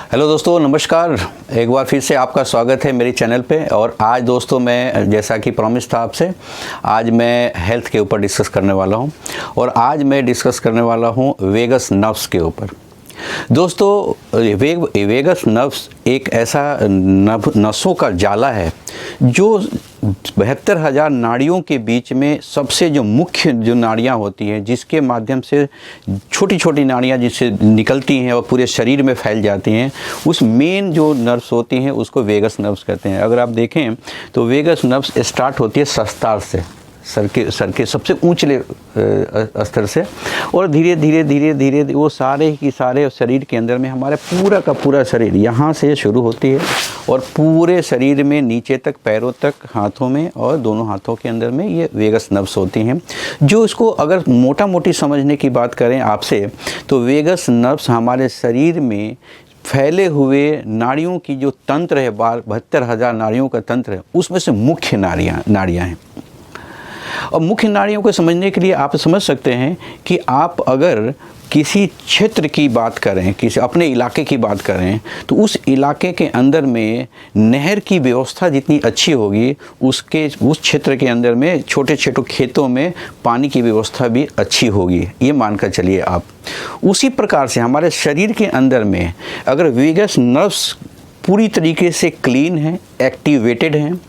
Hello दोस्तों, नमस्कार। एक बार फिर से आपका स्वागत है मेरे चैनल पे। और आज दोस्तों मैं, जैसा कि प्रॉमिस था आपसे, आज मैं हेल्थ के ऊपर डिस्कस करने वाला हूँ। और आज मैं डिस्कस करने वाला हूँ वेगस नर्व्स के ऊपर। दोस्तों वेगस नर्व्स एक ऐसा नसों का जाला है जो 72,000 नाड़ियों के बीच में सबसे जो मुख्य जो नाड़ियाँ होती हैं, जिसके माध्यम से छोटी छोटी नाड़ियाँ जिससे निकलती हैं और पूरे शरीर में फैल जाती हैं, उस मेन जो नर्व्स होती हैं उसको वेगस नर्व्स कहते हैं। अगर आप देखें तो वेगस नर्व्स स्टार्ट होती है सस्तार से, सर के सबसे ऊंचले स्तर से, और धीरे धीरे वो सारे की सारे शरीर के अंदर में हमारे पूरा का पूरा शरीर यहाँ से शुरू होती है और पूरे शरीर में नीचे तक, पैरों तक, हाथों में और दोनों हाथों के अंदर में ये वेगस नर्व्स होती हैं। जो इसको अगर मोटा मोटी समझने की बात करें आपसे, तो वेगस नर्व्स हमारे शरीर में फैले हुए नाड़ियों की जो तंत्र है, 72,000 नाड़ियों का तंत्र है, उसमें से मुख्य नाड़ियाँ हैं। और मुख्य नाड़ियों को समझने के लिए आप समझ सकते हैं कि आप अगर किसी क्षेत्र की बात करें, किसी अपने इलाके की बात करें, तो उस इलाके के अंदर में नहर की व्यवस्था जितनी अच्छी होगी, उस क्षेत्र के अंदर में छोटे छोटे खेतों में पानी की व्यवस्था भी अच्छी होगी, ये मानकर चलिए आप। उसी प्रकार से हमारे शरीर के अंदर में अगर वेगस नर्व्स पूरी तरीके से क्लीन हैं, एक्टिवेटेड हैं,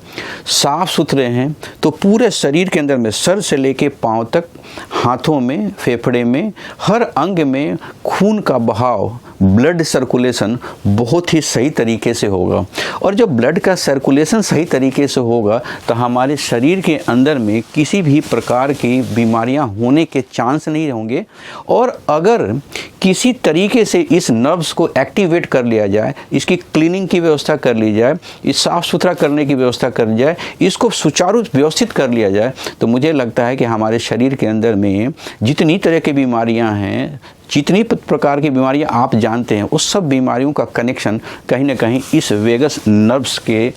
साफ सुथरे हैं, तो पूरे शरीर के अंदर में सर से लेके पांव तक, हाथों में, फेफड़े में, हर अंग में खून का बहाव, ब्लड सर्कुलेशन बहुत ही सही तरीके से होगा। और जब ब्लड का सर्कुलेशन सही तरीके से होगा तो हमारे शरीर के अंदर में किसी भी प्रकार की बीमारियां होने के चांस नहीं होंगे। और अगर किसी तरीके से इस नर्व्स को एक्टिवेट कर लिया जाए, इसकी क्लीनिंग की व्यवस्था कर ली जाए, इस साफ़ सुथरा करने की व्यवस्था कर ली जाए, इसको सुचारू व्यवस्थित कर लिया जाए, तो मुझे लगता है कि हमारे शरीर के अंदर में जितनी तरह की बीमारियां हैं, जितनी प्रकार की बीमारियां आप जानते हैं, उस सब बीमारियों का कनेक्शन कहीं ना कहीं इस वेगस नर्व्स के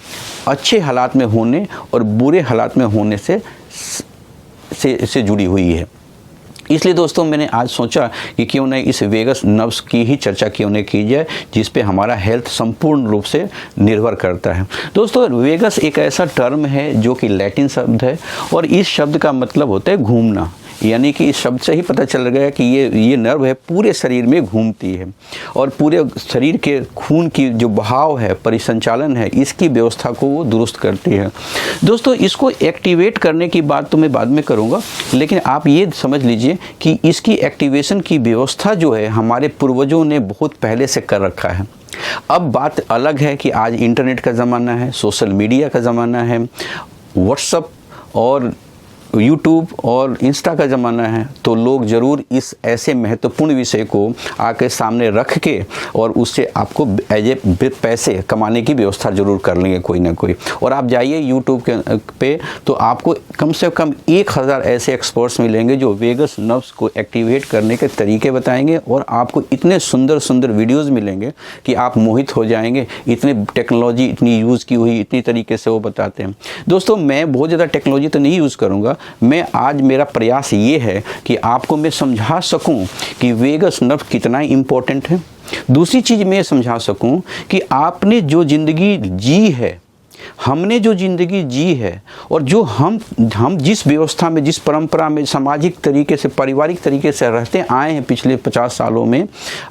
अच्छे हालात में होने और बुरे हालात में होने से जुड़ी हुई है। इसलिए दोस्तों मैंने आज सोचा कि क्यों नहीं इस वेगस नर्व्स की ही चर्चा क्यों नहीं की जाए, जिस पे हमारा हेल्थ संपूर्ण रूप से निर्भर करता है। दोस्तों वेगस एक ऐसा टर्म है जो कि लैटिन शब्द है, और इस शब्द का मतलब होता है घूमना। यानी कि इस शब्द से ही पता चल गया कि ये नर्व है, पूरे शरीर में घूमती है और पूरे शरीर के खून की जो बहाव है, परिसंचालन है, इसकी व्यवस्था को वो दुरुस्त करती है। दोस्तों इसको एक्टिवेट करने की बात तो मैं बाद में करूँगा, लेकिन आप ये समझ लीजिए कि इसकी एक्टिवेशन की व्यवस्था जो है हमारे पूर्वजों ने बहुत पहले से कर रखा है। अब बात अलग है कि आज इंटरनेट का ज़माना है, सोशल मीडिया का ज़माना है, व्हाट्सएप और यूट्यूब और इंस्टा का ज़माना है, तो लोग ज़रूर इस ऐसे महत्वपूर्ण विषय को आके सामने रख के और उससे आपको एज ए पैसे कमाने की व्यवस्था ज़रूर कर लेंगे कोई ना कोई। और आप जाइए यूट्यूब पे तो आपको कम से कम 1000 ऐसे एक्सपर्ट्स मिलेंगे जो वेगस नर्व्स को एक्टिवेट करने के तरीके बताएंगे, और आपको इतने सुंदर सुंदर वीडियोज़ मिलेंगे कि आप मोहित हो जाएंगे। इतने टेक्नोलॉजी इतनी यूज़ की हुई, इतनी तरीके से वो बताते हैं। दोस्तों मैं बहुत ज़्यादा टेक्नोलॉजी तो नहीं यूज़ करूँगा, मैं आज मेरा प्रयास ये है कि आपको मैं समझा सकूं कि वेगस नर्व कितना इम्पोर्टेंट है। दूसरी चीज़ मैं समझा सकूं कि आपने जो ज़िंदगी जी है, हमने जो ज़िंदगी जी है, और जो हम जिस व्यवस्था में, जिस परंपरा में, सामाजिक तरीके से, पारिवारिक तरीके से रहते आए हैं पिछले 50 सालों में,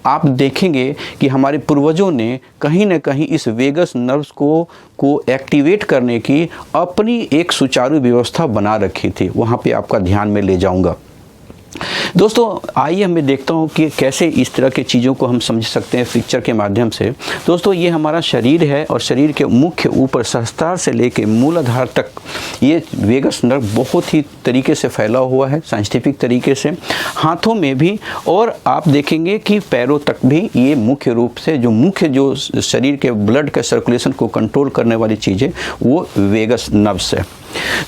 आप देखेंगे कि हमारे पूर्वजों ने कहीं ना कहीं इस वेगस नर्व्स को एक्टिवेट करने की अपनी एक सुचारू व्यवस्था बना रखी थी। वहाँ पे आपका ध्यान में ले जाऊँगा। दोस्तों आइए मैं देखता हूँ कि कैसे इस तरह की चीज़ों को हम समझ सकते हैं पिक्चर के माध्यम से। दोस्तों ये हमारा शरीर है, और शरीर के मुख्य ऊपर सहस्त्रार से लेके मूलाधार तक ये वेगस नर्व बहुत ही तरीके से फैला हुआ है, साइंटिफिक तरीके से, हाथों में भी, और आप देखेंगे कि पैरों तक भी। ये मुख्य रूप से जो शरीर के ब्लड के सर्कुलेशन को कंट्रोल करने वाली चीज़ें वो वेगस नर्व्स है।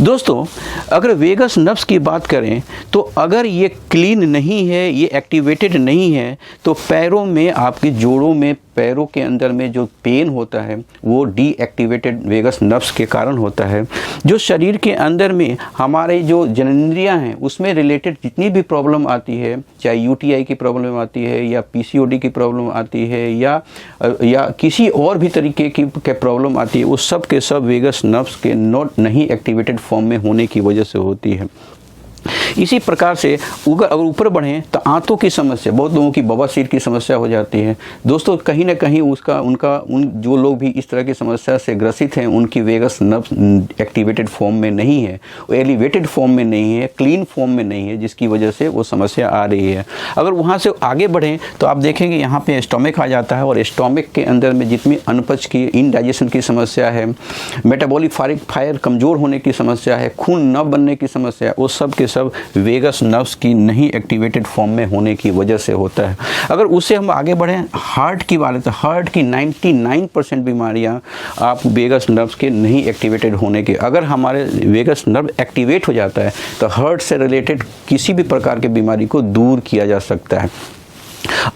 दोस्तों अगर वेगस नर्व्स की बात करें तो अगर ये क्लीन नहीं है, ये एक्टिवेटेड नहीं है, तो पैरों में, आपके जोड़ों में, पैरों के अंदर में जो पेन होता है वो डीएक्टिवेटेड वेगस नर्व्स के कारण होता है। जो शरीर के अंदर में हमारे जो जननेंद्रियां हैं उसमें रिलेटेड जितनी भी प्रॉब्लम आती है, चाहे यूटीआई की प्रॉब्लम आती है या पीसीओडी की प्रॉब्लम आती है या किसी और भी तरीके की प्रॉब्लम आती है, वो सब के सब वेगस नर्व्स के नहीं एक्टिवेटेड फॉर्म में होने की वजह से होती है। इसी प्रकार से अगर ऊपर बढ़ें तो आंतों की समस्या, बहुत लोगों की बवासीर की समस्या हो जाती है। दोस्तों कहीं ना कहीं उन जो लोग भी इस तरह की समस्या से ग्रसित हैं उनकी वेगस नर्व एक्टिवेटेड फॉर्म में नहीं है, वो एलिवेटेड फॉर्म में नहीं है, क्लीन फॉर्म में नहीं है, जिसकी वजह से वो समस्या आ रही है। अगर वहाँ से आगे बढ़ें तो आप देखेंगे यहाँ पे स्टोमक आ जाता है, और स्टोमक के अंदर में जितनी अनपच की, इनडाइजेशन की समस्या है, मेटाबॉलिक फायर कमज़ोर होने की समस्या है, खून न बनने की समस्या है, वो सब के सब वेगस नर्व्स की नहीं एक्टिवेटेड फॉर्म में होने की वजह से होता है। अगर उससे हम आगे बढ़ें हार्ट की बात है तो हार्ट की 99% बीमारियां आप वेगस नर्व्स के नहीं एक्टिवेटेड होने के, अगर हमारे वेगस नर्व एक्टिवेट हो जाता है तो हार्ट से रिलेटेड किसी भी प्रकार की बीमारी को दूर किया जा सकता है।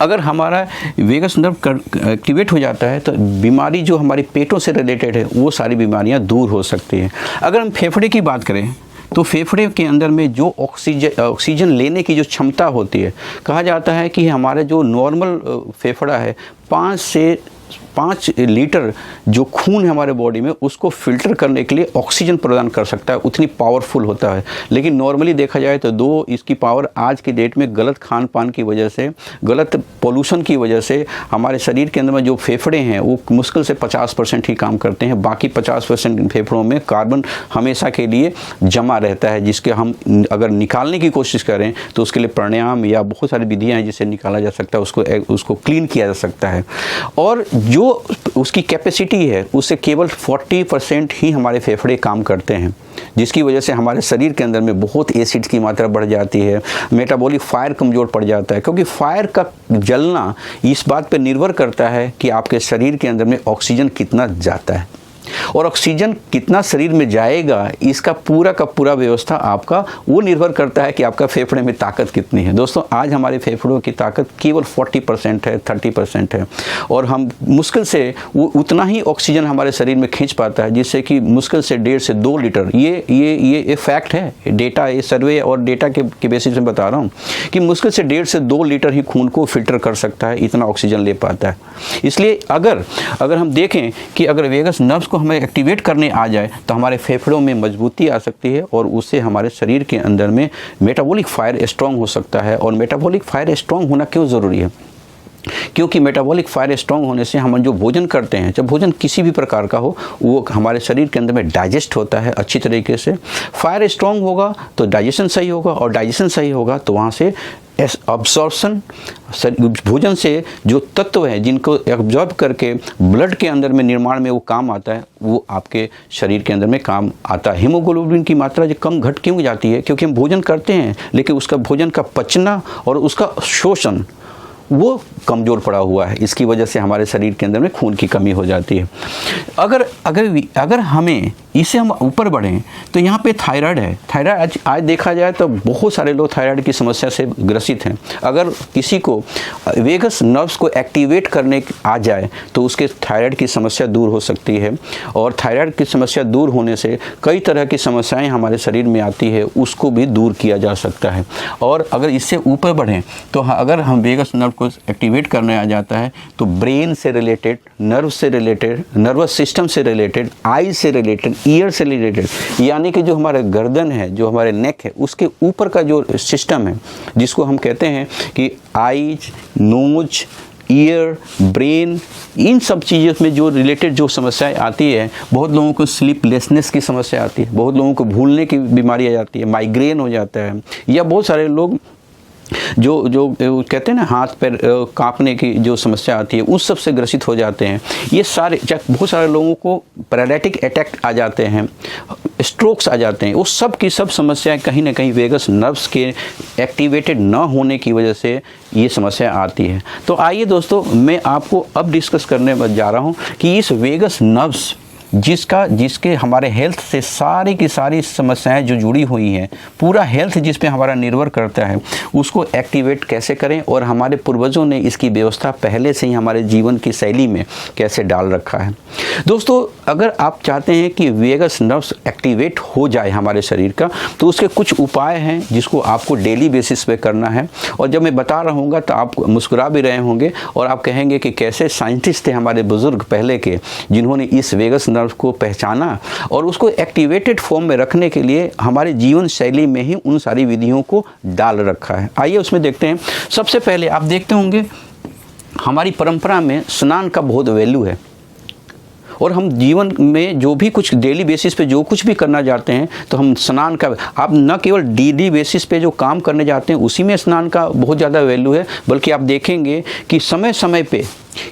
अगर हमारा वेगस नर्व एक्टिवेट हो जाता है तो बीमारी जो हमारे पेटों से रिलेटेड है वो सारी बीमारियां दूर हो सकती हैं। अगर हम फेफड़े की बात करें तो फेफड़े के अंदर में जो ऑक्सीजन लेने की जो क्षमता होती है, कहा जाता है कि हमारे जो नॉर्मल फेफड़ा है 5 लीटर जो खून है हमारे बॉडी में उसको फिल्टर करने के लिए ऑक्सीजन प्रदान कर सकता है, उतनी पावरफुल होता है। लेकिन नॉर्मली देखा जाए तो इसकी पावर आज की डेट में गलत खान पान की वजह से, गलत पोल्यूशन की वजह से हमारे शरीर के अंदर में जो फेफड़े हैं वो मुश्किल से 50% ही काम करते हैं। बाकी 50% फेफड़ों में कार्बन हमेशा के लिए जमा रहता है, जिसके हम अगर निकालने की कोशिश करें तो उसके लिए प्राणायाम या बहुत सारी विधियाँ हैं जिससे निकाला जा सकता है, उसको क्लीन किया जा सकता है। और जो उसकी कैपेसिटी है उससे केवल 40% ही हमारे फेफड़े काम करते हैं, जिसकी वजह से हमारे शरीर के अंदर में बहुत एसिड की मात्रा बढ़ जाती है, मेटाबॉलिक फायर कमज़ोर पड़ जाता है। क्योंकि फायर का जलना इस बात पर निर्भर करता है कि आपके शरीर के अंदर में ऑक्सीजन कितना जाता है, और ऑक्सीजन कितना शरीर में जाएगा इसका पूरा का पूरा व्यवस्था आपका वो निर्भर करता है कि आपका फेफड़े में ताकत कितनी है। दोस्तों आज हमारे फेफड़ों की ताकत केवल 40% है, 30% है, और हम मुश्किल से वो उतना ही ऑक्सीजन हमारे शरीर में खींच पाता है, जिससे कि मुश्किल से 1.5 से 2 लीटर, ये फैक्ट है, डेटा, ये सर्वे और डेटा के बेसिस में बता रहा हूँ कि मुश्किल से 1.5 से 2 लीटर ही खून को फिल्टर कर सकता है, इतना ऑक्सीजन ले पाता है। इसलिए अगर हम देखें कि अगर वेगस नर्व्स को हमें एक्टिवेट करने आ जाए तो हमारे फेफड़ों में मजबूती आ सकती है, और उससे हमारे शरीर के अंदर में मेटाबॉलिक फायर स्ट्रॉन्ग हो सकता है। और मेटाबॉलिक फायर स्ट्रॉन्ग होना क्यों ज़रूरी है? क्योंकि मेटाबॉलिक फायर स्ट्रॉन्ग होने से हम जो भोजन करते हैं, जब भोजन किसी भी प्रकार का हो, वो हमारे शरीर के अंदर में डाइजेस्ट होता है अच्छी तरीके से। फायर स्ट्रॉन्ग होगा तो डाइजेशन सही होगा, और डाइजेशन सही होगा तो वहाँ से अब्सॉर्प्शन, भोजन से जो तत्व हैं जिनको एब्जॉर्ब करके ब्लड के अंदर में निर्माण में वो काम आता है, वो आपके शरीर के अंदर में काम आता है। हीमोग्लोबिन की मात्रा जो कम घट क्यों जाती है? क्योंकि हम भोजन करते हैं लेकिन उसका भोजन का पचना और उसका शोषण वो कमज़ोर पड़ा हुआ है, इसकी वजह से हमारे शरीर के अंदर में खून की कमी हो जाती है। अगर हमें इससे हम ऊपर बढ़ें तो यहाँ पे थायराइड है। थायराइड आज देखा जाए तो बहुत सारे लोग थायराइड की समस्या से ग्रसित हैं। अगर किसी को वेगस नर्व्स को एक्टिवेट करने आ जाए तो उसके थायराइड की समस्या दूर हो सकती है, और थायराइड की समस्या दूर होने से कई तरह की समस्याएं हमारे शरीर में आती है, उसको भी दूर किया जा सकता है। और अगर इससे ऊपर बढ़ें तो अगर हम वेगस नर्व को एक्टिवेट करने आ जाता है तो ब्रेन से रिलेटेड, नर्व से रिलेटेड, नर्वस सिस्टम से रिलेटेड, आई से रिलेटेड, ईयर से रिलेटेड, यानी कि जो हमारे गर्दन है, जो हमारे नेक है, उसके ऊपर का जो सिस्टम है जिसको हम कहते हैं कि आईज, नोज, ईयर, ब्रेन, इन सब चीज़ों में जो रिलेटेड जो समस्याएं आती है, बहुत लोगों को स्लीपलेसनेस की समस्या आती है, बहुत लोगों को भूलने की बीमारी आ जाती है, माइग्रेन हो जाता है, या बहुत सारे लोग जो कहते हैं ना हाथ पैर कांपने की जो समस्या आती है उस सब से ग्रसित हो जाते हैं। ये सारे, बहुत सारे लोगों को पैरालिटिक अटैक आ जाते हैं, स्ट्रोक्स आ जाते हैं, वो सब की सब समस्याएं कहीं ना कहीं वेगस नर्व्स के एक्टिवेटेड न होने की वजह से ये समस्या आती है। तो आइए दोस्तों, मैं आपको अब डिस्कस करने जा रहा हूँ कि इस वेगस नर्व्स जिसके हमारे हेल्थ से सारी की सारी समस्याएं जो जुड़ी हुई हैं, पूरा हेल्थ जिस पे हमारा निर्भर करता है, उसको एक्टिवेट कैसे करें और हमारे पूर्वजों ने इसकी व्यवस्था पहले से ही हमारे जीवन की शैली में कैसे डाल रखा है। दोस्तों, अगर आप चाहते हैं कि वेगस नर्व्स एक्टिवेट हो जाए हमारे शरीर का, तो उसके कुछ उपाय हैं जिसको आपको डेली बेसिस पे करना है। और जब मैं बता रहा हूँगा तो आप मुस्कुरा भी रहे होंगे और आप कहेंगे कि कैसे साइंटिस्ट थे हमारे बुजुर्ग पहले के, जिन्होंने इस वेगस नर्व को पहचाना और उसको एक्टिवेटेड फॉर्म में रखने के लिए हमारे जीवन शैली में ही उन सारी विधियों को डाल रखा है। आइए उसमें देखते हैं। सबसे पहले आप देखते होंगे हमारी परंपरा में स्नान का बहुत वैल्यू है और हम जीवन में जो भी कुछ डेली बेसिस पे जो कुछ भी करना चाहते हैं तो हम स्नान का, आप न केवल डेली बेसिस पे जो काम करने जाते हैं उसी में स्नान का बहुत ज़्यादा वैल्यू है, बल्कि आप देखेंगे कि समय समय पे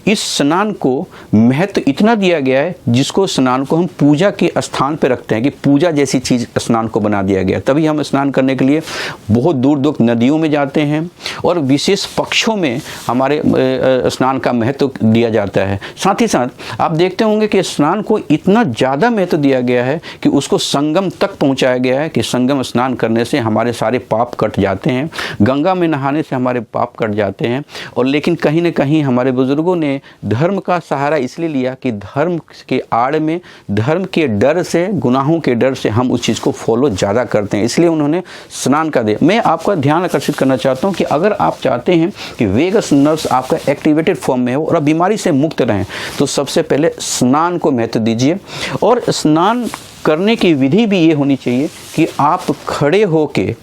इस स्नान को महत्व इतना दिया गया है, जिसको स्नान को हम पूजा के स्थान पे रखते हैं कि पूजा जैसी चीज़ स्नान को बना दिया गया। तभी हम स्नान करने के लिए बहुत दूर दूर नदियों में जाते हैं और विशेष पक्षों में हमारे स्नान का महत्व दिया जाता है। साथ ही साथ आप देखते होंगे कि स्नान को इतना ज़्यादा महत्व दिया गया है कि उसको संगम तक पहुँचाया गया है कि संगम स्नान करने से हमारे सारे पाप कट जाते हैं, गंगा में नहाने से हमारे पाप कट जाते हैं। और लेकिन कहीं ना कहीं हमारे बुजुर्गों ने धर्म का सहारा इसलिए लिया कि धर्म के आड़ में, धर्म के डर से, गुनाहों के डर से हम उस चीज़ को फॉलो ज़्यादा करते हैं, इसलिए उन्होंने स्नान का दिया। मैं आपका ध्यान आकर्षित करना चाहता हूं कि अगर आप चाहते हैं कि वेगस नर्व्स आपका एक्टिवेटेड फॉर्म में हो और आप बीमारी से मुक्त रहें, तो सबसे पहले स्नान को महत्व दीजिए। और स्नान करने की विधि भी ये होनी चाहिए कि आप खड़े होके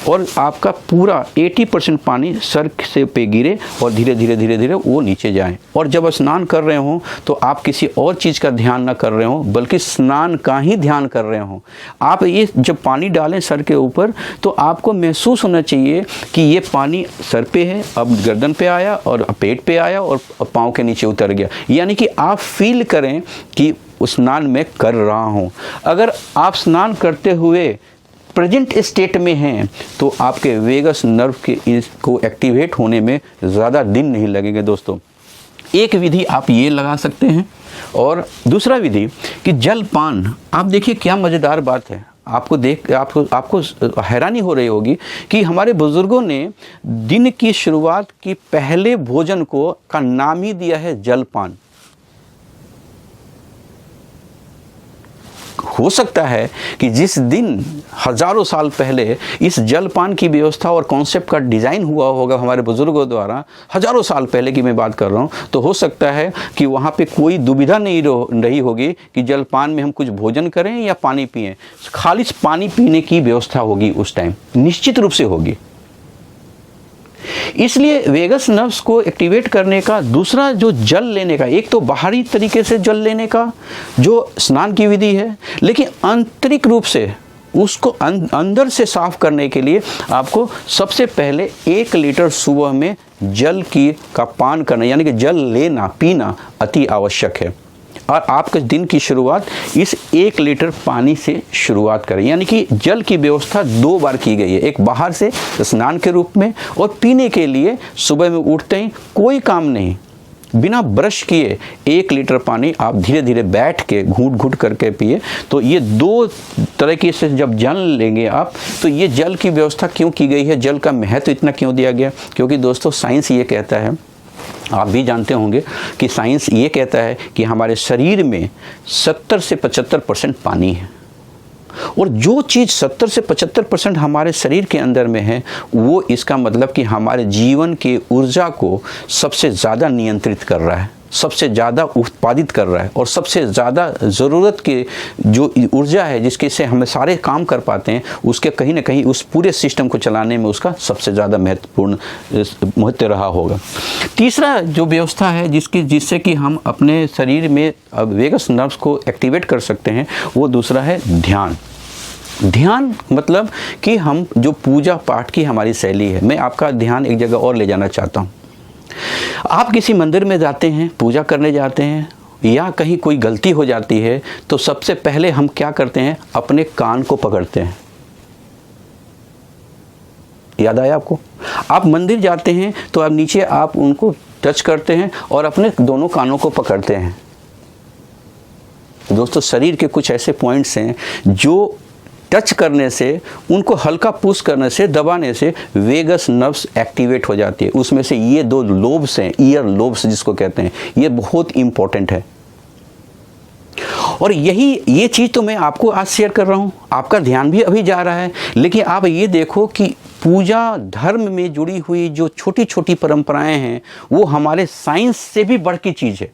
और आपका पूरा 80% पानी सर से पे गिरे और धीरे धीरे धीरे धीरे वो नीचे जाए। और जब स्नान कर रहे हो तो आप किसी और चीज़ का ध्यान ना कर रहे हो, बल्कि स्नान का ही ध्यान कर रहे हो। आप ये जब पानी डालें सर के ऊपर तो आपको महसूस होना चाहिए कि ये पानी सर पे है, अब गर्दन पे आया और पेट पे आया और पाँव के नीचे उतर गया, यानी कि आप फील करें कि स्नान में कर रहा हूँ। अगर आप स्नान करते हुए प्रेजेंट स्टेट में हैं तो आपके वेगस नर्व के इसको एक्टिवेट होने में ज़्यादा दिन नहीं लगेंगे। दोस्तों, एक विधि आप ये लगा सकते हैं। और दूसरा विधि कि जलपान। आप देखिए क्या मज़ेदार बात है, आपको हैरानी हो रही होगी कि हमारे बुजुर्गों ने दिन की शुरुआत की पहले भोजन का नाम ही दिया है जलपान। हो सकता है कि जिस दिन हजारों साल पहले इस जलपान की व्यवस्था और कॉन्सेप्ट का डिज़ाइन हुआ होगा हमारे बुजुर्गों द्वारा, हजारों साल पहले की मैं बात कर रहा हूँ, तो हो सकता है कि वहाँ पे कोई दुविधा नहीं रही होगी कि जलपान में हम कुछ भोजन करें या पानी पिएं। खाली पानी पीने की व्यवस्था होगी उस टाइम, निश्चित रूप से होगी। इसलिए वेगस नर्व्स को एक्टिवेट करने का दूसरा जो जल लेने का, एक तो बाहरी तरीके से जल लेने का जो स्नान की विधि है, लेकिन आंतरिक रूप से उसको अंदर से साफ करने के लिए आपको सबसे पहले 1 लीटर सुबह में जल का पान करना, यानी कि जल लेना, पीना अति आवश्यक है। और आपके दिन की शुरुआत इस 1 लीटर पानी से शुरुआत करें, यानी कि जल की व्यवस्था 2 बार की गई है, एक बाहर से स्नान के रूप में और पीने के लिए सुबह में उठते ही कोई काम नहीं, बिना ब्रश किए 1 लीटर पानी आप धीरे धीरे बैठ के घूंट घूंट करके पिए। तो ये 2 तरीके से जब जल लेंगे आप, तो ये जल की व्यवस्था क्यों की गई है, जल का महत्व इतना क्यों दिया गया? क्योंकि दोस्तों साइंस ये कहता है, आप भी जानते होंगे कि साइंस ये कहता है कि हमारे शरीर में 70 से 75% पानी है, और जो चीज़ 70 से 75% हमारे शरीर के अंदर में है, वो इसका मतलब कि हमारे जीवन के ऊर्जा को सबसे ज़्यादा नियंत्रित कर रहा है, सबसे ज़्यादा उत्पादित कर रहा है, और सबसे ज़्यादा ज़रूरत के जो ऊर्जा है जिसके से हम सारे काम कर पाते हैं, उसके कहीं ना कहीं उस पूरे सिस्टम को चलाने में उसका सबसे ज़्यादा महत्वपूर्ण महत्व रहा होगा। तीसरा जो व्यवस्था है जिससे कि हम अपने शरीर में वेगस नर्व्स को एक्टिवेट कर सकते हैं, वो दूसरा है ध्यान। ध्यान मतलब कि हम जो पूजा पाठ की हमारी शैली है, मैं आपका ध्यान एक जगह और ले जाना चाहता हूँ। आप किसी मंदिर में जाते हैं, पूजा करने जाते हैं, या कहीं कोई गलती हो जाती है, तो सबसे पहले हम क्या करते हैं, अपने कान को पकड़ते हैं। याद आया आपको? आप मंदिर जाते हैं तो आप नीचे आप उनको टच करते हैं और अपने दोनों कानों को पकड़ते हैं। दोस्तों शरीर के कुछ ऐसे पॉइंट्स हैं जो टच करने से, उनको हल्का पुश करने से, दबाने से वेगस नर्व्स एक्टिवेट हो जाती है। उसमें से ये 2 लोब्स हैं, ईयर लोब्स जिसको कहते हैं, ये बहुत इंपॉर्टेंट है। और ये चीज़ तो मैं आपको आज शेयर कर रहा हूँ, आपका ध्यान भी अभी जा रहा है, लेकिन आप ये देखो कि पूजा धर्म में जुड़ी हुई जो छोटी छोटी परंपराएं हैं वो हमारे साइंस से भी बढ़ की चीज़ है।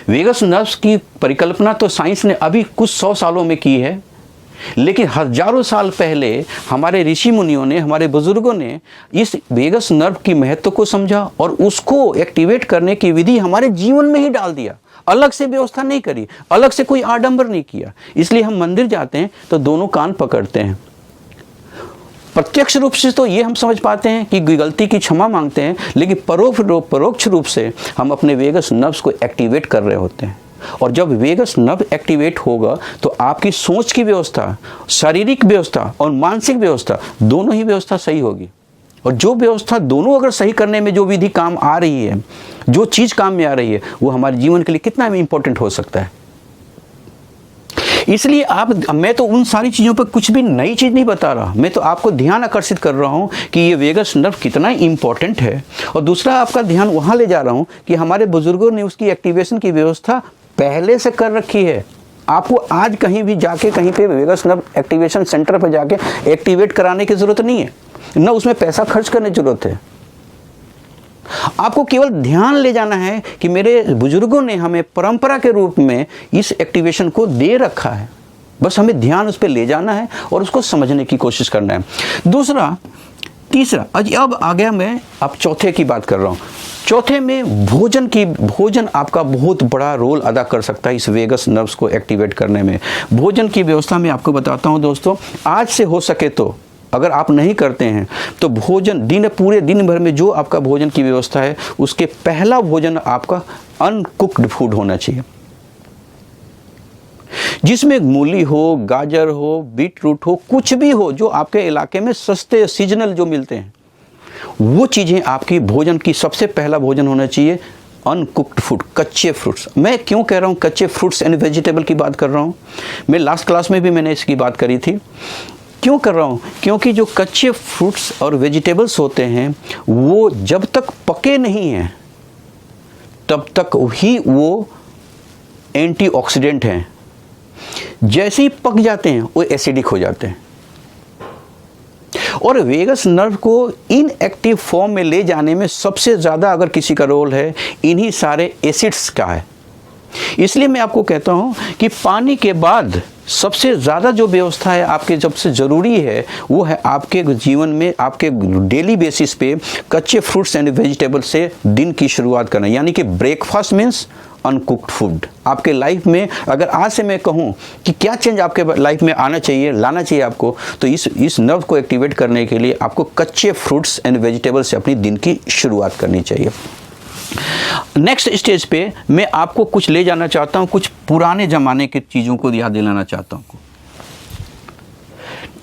वेगस नर्व्स की परिकल्पना तो साइंस ने अभी कुछ 100 सालों में की है, लेकिन हजारों साल पहले हमारे ऋषि मुनियों ने, हमारे बुजुर्गों ने इस वेगस नर्व की महत्व को समझा और उसको एक्टिवेट करने की विधि हमारे जीवन में ही डाल दिया। अलग से व्यवस्था नहीं करी, अलग से कोई आडंबर नहीं किया। इसलिए हम मंदिर जाते हैं तो दोनों कान पकड़ते हैं। प्रत्यक्ष रूप से तो ये हम समझ पाते हैं कि गलती की क्षमा मांगते हैं, लेकिन परोक्ष रूप से हम अपने वेगस नर्व्स को एक्टिवेट कर रहे होते हैं। और जब वेगस नर्व एक्टिवेट होगा तो आपकी सोच की व्यवस्था, शारीरिक व्यवस्था और मानसिक व्यवस्था, दोनों ही व्यवस्था सही होगी। और जो व्यवस्था दोनों अगर सही करने में जो विधि काम आ रही है, जो चीज़ काम में आ रही है, वो हमारे जीवन के लिए कितना इंपॉर्टेंट हो सकता है। इसलिए मैं तो उन सारी चीज़ों पर कुछ भी नई चीज़ नहीं बता रहा, मैं तो आपको ध्यान आकर्षित कर रहा हूँ कि ये वेगस नर्व कितना इंपॉर्टेंट है। और दूसरा आपका ध्यान वहाँ ले जा रहा हूँ कि हमारे बुजुर्गों ने उसकी एक्टिवेशन की व्यवस्था पहले से कर रखी है। आपको आज कहीं भी जाके कहीं पे वेगस नर्व एक्टिवेशन सेंटर पर जाके एक्टिवेट कराने की ज़रूरत नहीं है, न उसमें पैसा खर्च करने की ज़रूरत है। आपको केवल ध्यान ले जाना है कि मेरे बुजुर्गों ने हमें परंपरा के रूप में इस एक्टिवेशन को दे रखा है। बस हमें ध्यान उस पर ले जाना है और उसको समझने की कोशिश करना है। तीसरा अब आ गया, मैं अब चौथे की बात कर रहा हूँ। चौथे में भोजन आपका बहुत बड़ा रोल अदा कर सकता है इस वेगस नर्व्स को एक्टिवेट करने में। भोजन की व्यवस्था में आपको बताता हूँ दोस्तों, आज से हो सके तो अगर आप नहीं करते हैं तो पूरे दिन भर में जो आपका भोजन की व्यवस्था है उसके पहला भोजन आपका अनकुक्ड फूड होना चाहिए, जिसमें मूली हो, गाजर हो, बीटरूट हो, कुछ भी हो जो आपके इलाके में सस्ते सीजनल जो मिलते हैं, वो चीज़ें आपकी भोजन की सबसे पहला भोजन होना चाहिए। अनकुक्ड फूड, कच्चे फ्रूट्स। मैं क्यों कह रहा हूँ कच्चे फ्रूट्स एंड वेजिटेबल की बात कर रहा हूँ? मैं लास्ट क्लास में भी मैंने इसकी बात करी थी। क्यों कर रहा हूँ? क्योंकि जो कच्चे फ्रूट्स और वेजिटेबल्स होते हैं वो जब तक पके नहीं हैं तब तक ही वो एंटीऑक्सीडेंट हैं। जैसे ही पक जाते हैं वो एसिडिक हो जाते हैं। और वेगस नर्व को इनएक्टिव फॉर्म में ले जाने में सबसे ज़्यादा अगर किसी का रोल है, इन्हीं सारे एसिड्स का है। इसलिए मैं आपको कहता हूँ कि पानी के बाद सबसे ज़्यादा जो व्यवस्था है आपके सबसे ज़रूरी है वो है आपके जीवन में, आपके डेली बेसिस पे कच्चे फ्रूट्स एंड वेजिटेबल से दिन की शुरुआत करना। यानी कि ब्रेकफास्ट मीन्स अनकुक्ड फूड। आपके लाइफ में अगर आज से मैं कहूँ कि क्या चेंज आपके लाइफ में आना चाहिए, लाना चाहिए आपको, तो इस नर्व को एक्टिवेट करने के लिए आपको कच्चे फ्रूट्स एंड वेजिटेबल से अपनी दिन की शुरुआत करनी चाहिए। नेक्स्ट स्टेज पे मैं आपको कुछ ले जाना चाहता हूँ, कुछ पुराने ज़माने की चीज़ों को याद दिलाना चाहता हूँ।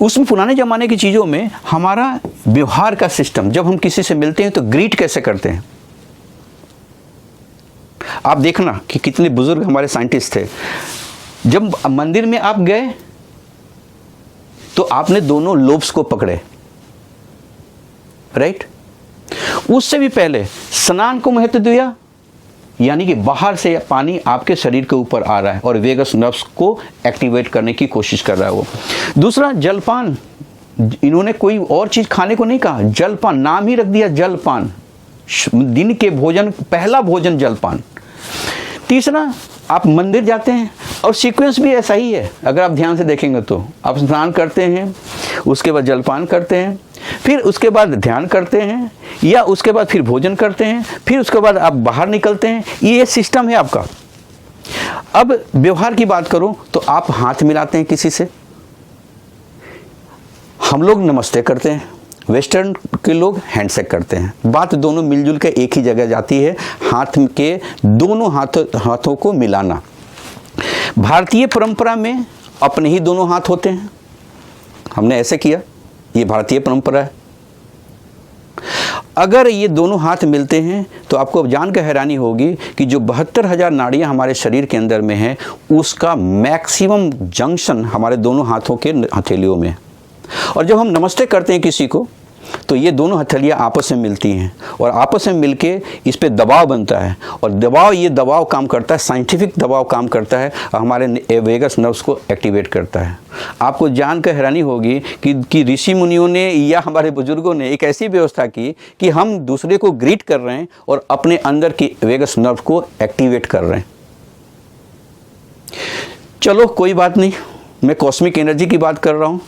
उसमें पुराने ज़माने की चीज़ों में हमारा व्यवहार का सिस्टम, जब हम किसी से मिलते हैं तो ग्रीट कैसे करते हैं। आप देखना कि कितने बुजुर्ग हमारे साइंटिस्ट थे। जब मंदिर में आप गए तो आपने दोनों लोब्स को पकड़े, राइट। उससे भी पहले स्नान को महत्व दिया, यानी कि बाहर से पानी आपके शरीर के ऊपर आ रहा है और वेगस नर्व्स को एक्टिवेट करने की कोशिश कर रहा है वो। दूसरा जलपान, इन्होंने कोई और चीज़ खाने को नहीं कहा, जलपान नाम ही रख दिया, जलपान, दिन के भोजन पहला भोजन जलपान। तीसरा आप मंदिर जाते हैं और सीक्वेंस भी ऐसा ही है, अगर आप ध्यान से देखेंगे तो आप स्नान करते हैं, उसके बाद जलपान करते हैं, फिर उसके बाद ध्यान करते हैं, या उसके बाद फिर भोजन करते हैं, फिर उसके बाद आप बाहर निकलते हैं। ये सिस्टम है आपका। अब व्यवहार की बात करूं तो आप हाथ मिलाते हैं किसी से, हम लोग नमस्ते करते हैं, वेस्टर्न के लोग हैंडशेक करते हैं। बात दोनों मिलजुल के एक ही जगह जाती है, हाथ के दोनों हाथों को मिलाना। भारतीय परंपरा में अपने ही दोनों हाथ होते हैं, हमने ऐसे किया, ये भारतीय परंपरा है। अगर ये दोनों हाथ मिलते हैं तो आपको जानकर हैरानी होगी कि जो 72,000 नाड़ियाँ हमारे शरीर के अंदर में हैं, उसका मैक्सिमम जंक्शन हमारे दोनों हाथों के हथेलियों में। और जब हम नमस्ते करते हैं किसी को, तो ये दोनों हथेलियाँ आपस में मिलती हैं और आपस में मिलके इस पे दबाव बनता है, और ये दबाव काम करता है, साइंटिफिक दबाव काम करता है, हमारे वेगस नर्व्स को एक्टिवेट करता है। आपको जानकर हैरानी होगी कि ऋषि मुनियों ने या हमारे बुजुर्गों ने एक ऐसी व्यवस्था की कि हम दूसरे को ग्रीट कर रहे हैं और अपने अंदर की वेगस नर्व को एक्टिवेट कर रहे हैं। चलो कोई बात नहीं, मैं कॉस्मिक एनर्जी की बात कर रहा हूँ।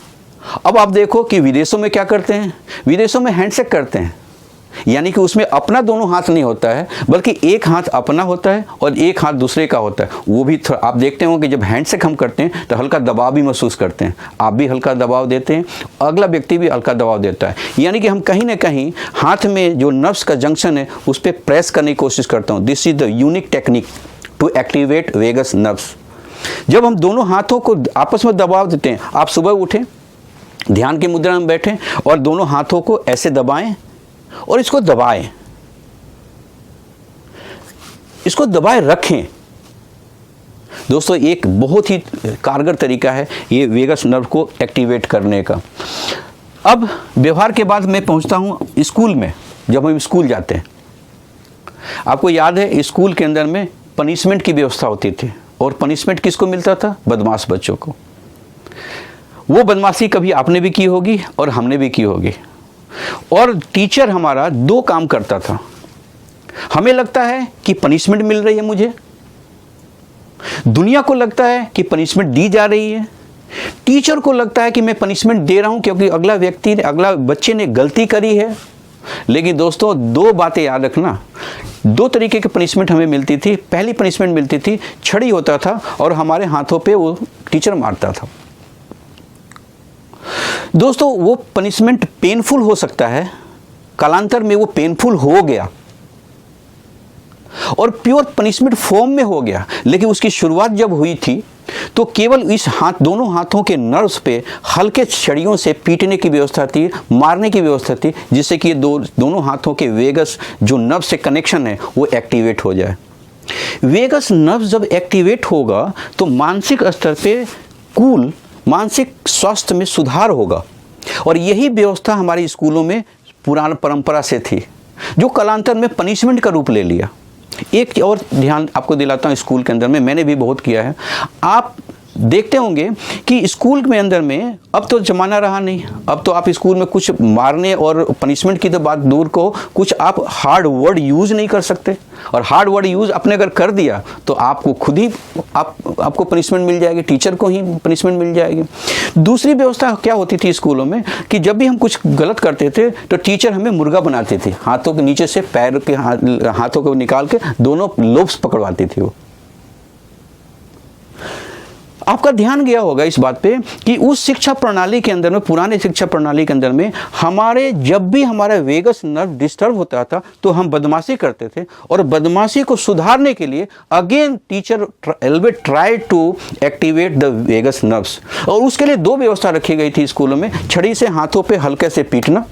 अब आप देखो कि विदेशों में क्या करते हैं, विदेशों में हैंडशेक करते हैं, यानी कि उसमें अपना दोनों हाथ नहीं होता है, बल्कि एक हाथ अपना होता है और एक हाथ दूसरे का होता है। वो भी आप देखते हो कि जब हैंडशेक हम करते हैं तो हल्का दबाव भी महसूस करते हैं, आप भी हल्का दबाव देते हैं, अगला व्यक्ति भी हल्का दबाव देता है, यानी कि हम कहीं ना कहीं हाथ में जो नर्व्स का जंक्शन है उस पर प्रेस करने की कोशिश करता हूँ। This is the unique technique to activate vagus nerves. जब हम दोनों हाथों को आपस में दबाव देते हैं, आप सुबह उठें, ध्यान की मुद्रा में बैठें और दोनों हाथों को ऐसे दबाएं और इसको दबाएं, इसको दबाए रखें। दोस्तों, एक बहुत ही कारगर तरीका है ये वेगस नर्व को एक्टिवेट करने का। अब व्यवहार के बाद मैं पहुंचता हूं स्कूल में। जब हम स्कूल जाते हैं, आपको याद है स्कूल के अंदर में पनिशमेंट की व्यवस्था होती थी, और पनिशमेंट किसको मिलता था? बदमाश बच्चों को। वो बदमाशी कभी आपने भी की होगी और हमने भी की होगी। और टीचर हमारा दो काम करता था। हमें लगता है कि पनिशमेंट मिल रही है मुझे, दुनिया को लगता है कि पनिशमेंट दी जा रही है, टीचर को लगता है कि मैं पनिशमेंट दे रहा हूं क्योंकि अगला बच्चे ने गलती करी है। लेकिन दोस्तों, दो बातें याद रखना, दो तरीके की पनिशमेंट हमें मिलती थी। पहली पनिशमेंट मिलती थी, छड़ी होता था और हमारे हाथों पे वो टीचर मारता था। दोस्तों, वो पनिशमेंट पेनफुल हो सकता है, कालांतर में वो पेनफुल हो गया और प्योर पनिशमेंट फॉर्म में हो गया, लेकिन उसकी शुरुआत जब हुई थी तो केवल इस दोनों हाथों के नर्व्स पे हल्के छड़ियों से पीटने की व्यवस्था थी, मारने की व्यवस्था थी, जिससे कि ये दोनों हाथों के वेगस जो नर्व से कनेक्शन है वो एक्टिवेट हो जाए। वेगस नर्व जब एक्टिवेट होगा तो मानसिक स्तर पे मानसिक स्वास्थ्य में सुधार होगा। और यही व्यवस्था हमारे स्कूलों में पुरानी परंपरा से थी, जो कालांतर में पनिशमेंट का रूप ले लिया। एक और ध्यान आपको दिलाता हूँ, स्कूल के अंदर में मैंने भी बहुत किया है। आप देखते होंगे कि स्कूल में अंदर में अब तो जमाना रहा नहीं, अब तो आप स्कूल में कुछ मारने और पनिशमेंट की तो बात दूर को, कुछ आप हार्ड वर्ड यूज़ नहीं कर सकते। और हार्ड वर्ड यूज़ आपने अगर कर दिया तो आपको खुद ही आपको पनिशमेंट मिल जाएगी, टीचर को ही पनिशमेंट मिल जाएगी। दूसरी व्यवस्था क्या होती थी स्कूलों में कि जब भी हम कुछ गलत करते थे तो टीचर हमें मुर्गा बनाती थी, हाथों के नीचे से पैर के हाथों को निकाल के दोनों लोब्स पकड़वाती थी वो। आपका ध्यान गया होगा इस बात पे कि उस शिक्षा प्रणाली के अंदर में, पुराने शिक्षा प्रणाली के अंदर में, जब भी हमारा वेगस नर्व डिस्टर्ब होता था तो हम बदमाशी करते थे, और बदमाशी को सुधारने के लिए again teacher always try to activate the vagus nerves. और उसके लिए दो व्यवस्था रखी गई थी स्कूलों में, छड़ी से हाथों पे हल्के से पीटना,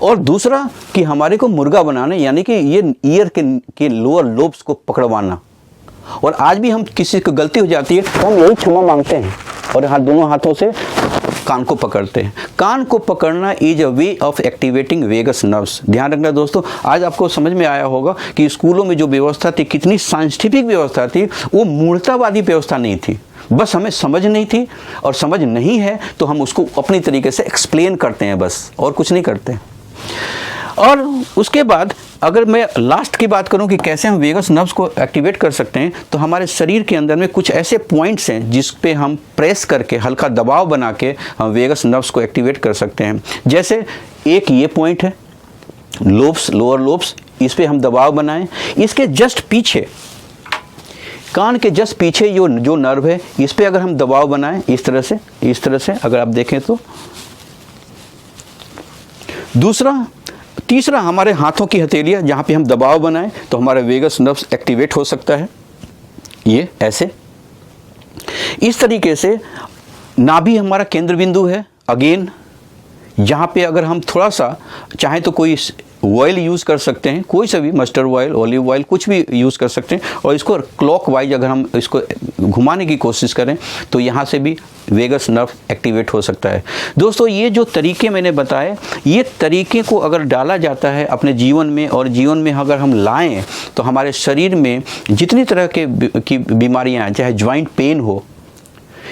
और दूसरा कि हमारे को मुर्गा बनाना, यानी कि ये ईयर के लोअर लोब्स को पकड़वाना। और आज भी हम किसी को गलती हो जाती है तो हम यही क्षमा मांगते हैं और दोनों हाथों से कान को पकड़ते हैं। कान को पकड़ना is a way of activating vagus nerves. ध्यान रखना दोस्तों, आज आपको समझ में आया होगा कि स्कूलों में जो व्यवस्था थी कितनी साइंटिफिक व्यवस्था थी, वो मूर्तावादी व्यवस्था नहीं थी। बस हमें समझ नहीं थी, और समझ नहीं है तो हम उसको अपनी तरीके से एक्सप्लेन करते हैं बस, और कुछ नहीं करते। और उसके बाद अगर मैं लास्ट की बात करूं कि कैसे हम वेगस नर्व्स को एक्टिवेट कर सकते हैं, तो हमारे शरीर के अंदर में कुछ ऐसे पॉइंट्स हैं जिस पे हम प्रेस करके हल्का दबाव बना के हम वेगस नर्व्स को एक्टिवेट कर सकते हैं। जैसे एक ये पॉइंट है लोब्स, लोअर लोब्स, इस पे हम दबाव बनाएं। इसके जस्ट पीछे, कान के जस्ट पीछे जो नर्व है, इस पे अगर हम दबाव बनाएं इस तरह से अगर आप देखें तो। तीसरा हमारे हाथों की हथेलियाँ, जहाँ पे हम दबाव बनाएं तो हमारा वेगस नर्व्स एक्टिवेट हो सकता है। ये ऐसे, इस तरीके से नाभि हमारा केंद्र बिंदु है। अगेन, जहाँ पे अगर हम थोड़ा सा चाहें तो कोई ऑयल यूज़ कर सकते हैं, कोई सा भी, मस्टर्ड ऑयल, ऑलिव ऑयल, कुछ भी यूज़ कर सकते हैं। और इसको क्लॉकवाइज अगर हम इसको घुमाने की कोशिश करें तो यहाँ से भी वेगस नर्व एक्टिवेट हो सकता है। दोस्तों, ये जो तरीके मैंने बताए, ये तरीके को अगर डाला जाता है अपने जीवन में, और जीवन में अगर हम लाएं तो हमारे शरीर में जितनी तरह की बीमारियां हैं, चाहे ज्वाइंट पेन हो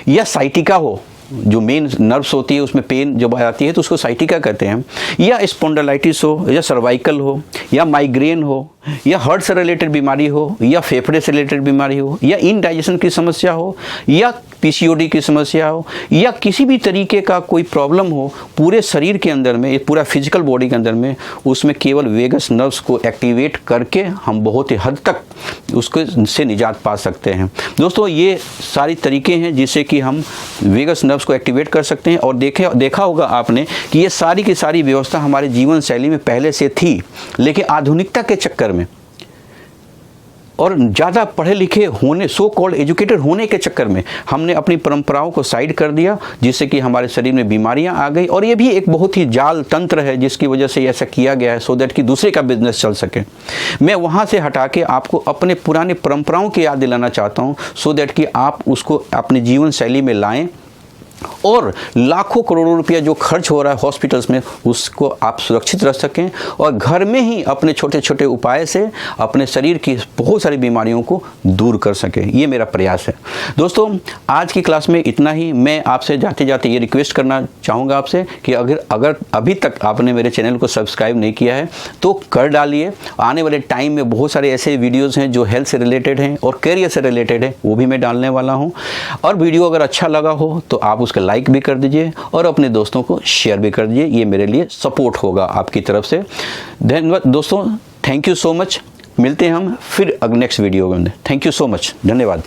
या साइटिका हो, जो मेन नर्व्स होती है उसमें पेन जब आती है तो उसको साइटिका कहते हैं, या स्पॉन्डिलाइटिस हो, या सर्वाइकल हो, या माइग्रेन हो, या हार्ट से रिलेटेड बीमारी हो, या फेफड़े से रिलेटेड बीमारी हो, या इनडाइजेशन की समस्या हो, या पीसीओडी की समस्या हो, या किसी भी तरीके का कोई प्रॉब्लम हो पूरे शरीर के अंदर में, पूरा फिजिकल बॉडी के अंदर में, उसमें केवल वेगस नर्व्स को एक्टिवेट करके हम बहुत ही हद तक उसको से निजात पा सकते हैं। दोस्तों, ये सारी तरीके हैं जिससे कि हम वेगस नर्व्स को एक्टिवेट कर सकते हैं। और देखा होगा आपने कि ये सारी की सारी व्यवस्था हमारे जीवन शैली में पहले से थी, लेकिन आधुनिकता के चक्कर में और ज़्यादा पढ़े लिखे होने, सो कॉल्ड एजुकेटेड होने के चक्कर में हमने अपनी परंपराओं को साइड कर दिया, जिससे कि हमारे शरीर में बीमारियां आ गई। और ये भी एक बहुत ही जाल तंत्र है जिसकी वजह से ऐसा किया गया है, सो दैट कि दूसरे का बिजनेस चल सके। मैं वहाँ से हटा के आपको अपने पुराने परंपराओं की याद दिलाना चाहता हूँ, सो दैट कि आप उसको अपनी जीवन शैली में लाएँ और लाखों करोड़ों रुपया जो खर्च हो रहा है हॉस्पिटल्स में, उसको आप सुरक्षित रख सकें और घर में ही अपने छोटे छोटे उपाय से अपने शरीर की बहुत सारी बीमारियों को दूर कर सकें। ये मेरा प्रयास है। दोस्तों, आज की क्लास में इतना ही। मैं आपसे जाते जाते ये रिक्वेस्ट करना चाहूँगा आपसे कि अगर अभी तक आपने मेरे चैनल को सब्सक्राइब नहीं किया है तो कर डालिए। आने वाले टाइम में बहुत सारे ऐसे वीडियोज़ हैं जो हेल्थ से रिलेटेड हैं और कैरियर से रिलेटेड है, वो भी मैं डालने वाला हूँ। और वीडियो अगर अच्छा लगा हो तो आप उसका लाइक भी कर दीजिए और अपने दोस्तों को शेयर भी कर दीजिए। ये मेरे लिए सपोर्ट होगा आपकी तरफ से। धन्यवाद दोस्तों, थैंक यू सो मच। मिलते हैं हम फिर नेक्स्ट वीडियो में। थैंक यू सो मच, धन्यवाद।